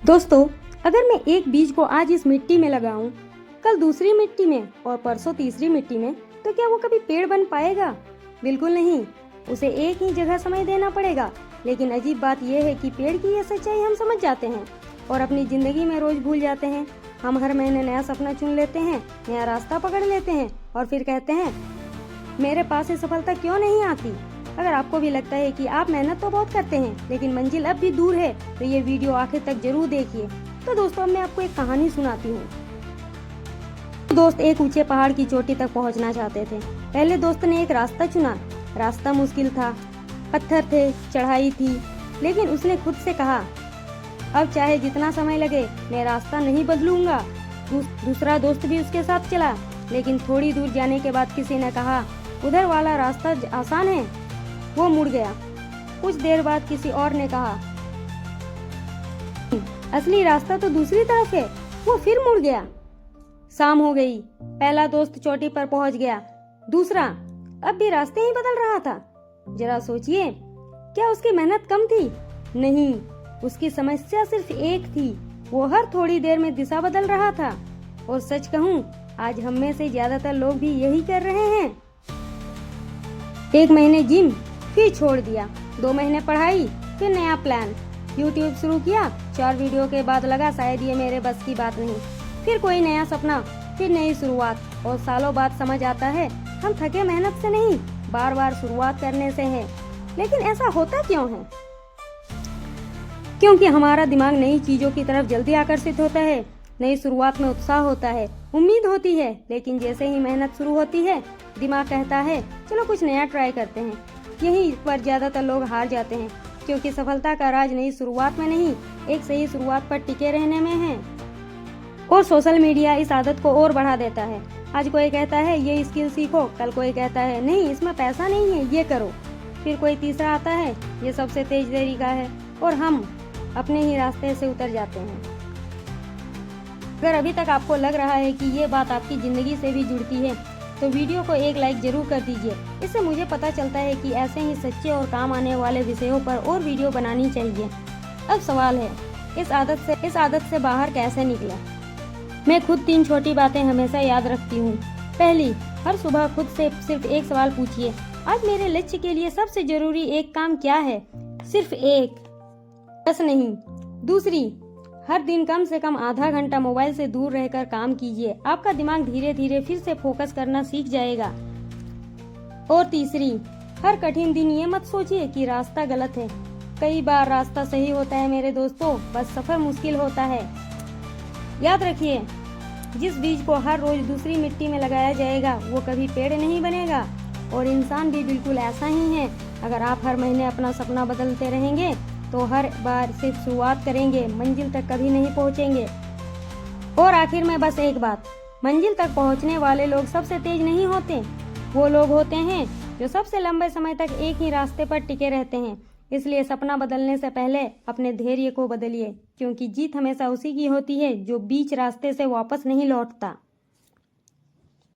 दोस्तों, अगर मैं एक बीज को आज इस मिट्टी में लगाऊं, कल दूसरी मिट्टी में और परसों तीसरी मिट्टी में, तो क्या वो कभी पेड़ बन पाएगा? बिल्कुल नहीं। उसे एक ही जगह समय देना पड़ेगा। लेकिन अजीब बात यह है कि पेड़ की ये सच्चाई हम समझ जाते हैं और अपनी जिंदगी में रोज भूल जाते हैं। हम हर महीने नया सपना चुन लेते हैं, नया रास्ता पकड़ लेते हैं और फिर कहते हैं, मेरे पास ये सफलता क्यों नहीं आती? अगर आपको भी लगता है कि आप मेहनत तो बहुत करते हैं लेकिन मंजिल अब भी दूर है, तो ये वीडियो आखिर तक जरूर देखिए। तो दोस्तों, अब मैं आपको एक कहानी सुनाती हूँ। दोस्त एक ऊंचे पहाड़ की चोटी तक पहुँचना चाहते थे। पहले दोस्त ने एक रास्ता चुना। रास्ता मुश्किल था, पत्थर थे, चढ़ाई थी, लेकिन उसने खुद से कहा, अब चाहे जितना समय लगे मैं रास्ता नहीं बदलूंगा। दूसरा दोस्त भी उसके साथ चला, लेकिन थोड़ी दूर जाने के बाद किसी ने कहा, उधर वाला रास्ता आसान है। वो मुड़ गया। कुछ देर बाद किसी और ने कहा, असली रास्ता तो दूसरी तरफ है। वो फिर मुड़ गया। शाम हो गई। पहला दोस्त चोटी पर पहुंच गया, दूसरा अब भी रास्ते ही बदल रहा था। जरा सोचिए, क्या उसकी मेहनत कम थी? नहीं, उसकी समस्या सिर्फ एक थी। वो हर थोड़ी देर में दिशा बदल रहा था। और सच कहूँ, आज हम में से ज्यादातर लोग भी यही कर रहे हैं। 1 महीने जिम, फिर छोड़ दिया। 2 महीने पढ़ाई, फिर नया प्लान। YouTube शुरू किया, 4 वीडियो के बाद लगा शायद ये मेरे बस की बात नहीं। फिर कोई नया सपना, फिर नई शुरुआत। और सालों बाद समझ आता है, हम थके मेहनत से नहीं, बार बार शुरुआत करने से है। लेकिन ऐसा होता क्यों है? क्योंकि हमारा दिमाग नई चीजों की तरफ जल्दी आकर्षित होता है। नई शुरुआत में उत्साह होता है, उम्मीद होती है, लेकिन जैसे ही मेहनत शुरू होती है, दिमाग कहता है, चलो कुछ नया ट्राई करते हैं। यहीं पर ज्यादातर लोग हार जाते हैं, क्योंकि सफलता का राज नई शुरुआत में नहीं, एक सही शुरुआत पर टिके रहने में है। और सोशल मीडिया इस आदत को और बढ़ा देता है। आज कोई कहता है ये स्किल सीखो, कल कोई कहता है नहीं इसमें पैसा नहीं है, ये करो। फिर कोई तीसरा आता है, ये सबसे तेज तरीका है, और हम अपने ही रास्ते से उतर जाते हैं। अगर अभी तक आपको लग रहा है कि ये बात आपकी जिंदगी से भी जुड़ती है, तो वीडियो को एक लाइक जरूर कर दीजिए। इससे मुझे पता चलता है कि ऐसे ही सच्चे और काम आने वाले विषयों पर और वीडियो बनानी चाहिए। अब सवाल है, इस आदत से बाहर कैसे निकलें? मैं खुद 3 छोटी बातें हमेशा याद रखती हूँ। पहली, हर सुबह खुद से सिर्फ एक सवाल पूछिए, आज मेरे लक्ष्य के लिए सबसे जरूरी एक काम क्या है? सिर्फ एक, बस नहीं। दूसरी, हर दिन कम से कम आधा घंटा मोबाइल से दूर रहकर काम कीजिए। आपका दिमाग धीरे धीरे फिर से फोकस करना सीख जाएगा। और तीसरी, हर कठिन दिन ये मत सोचिए कि रास्ता गलत है। कई बार रास्ता सही होता है मेरे दोस्तों, बस सफर मुश्किल होता है। याद रखिए, जिस बीज को हर रोज दूसरी मिट्टी में लगाया जाएगा, वो कभी पेड़ नहीं बनेगा। और इंसान भी बिल्कुल ऐसा ही है। अगर आप हर महीने अपना सपना बदलते रहेंगे, तो हर बार सिर्फ शुरुआत करेंगे, मंजिल तक कभी नहीं पहुंचेंगे। और आखिर में बस एक बात, मंजिल तक पहुंचने वाले लोग सबसे तेज नहीं होते। वो लोग होते हैं जो सबसे लंबे समय तक एक ही रास्ते पर टिके रहते हैं। इसलिए सपना बदलने से पहले अपने धैर्य को बदलिए, क्योंकि जीत हमेशा उसी की होती है जो बीच रास्ते से वापस नहीं लौटता।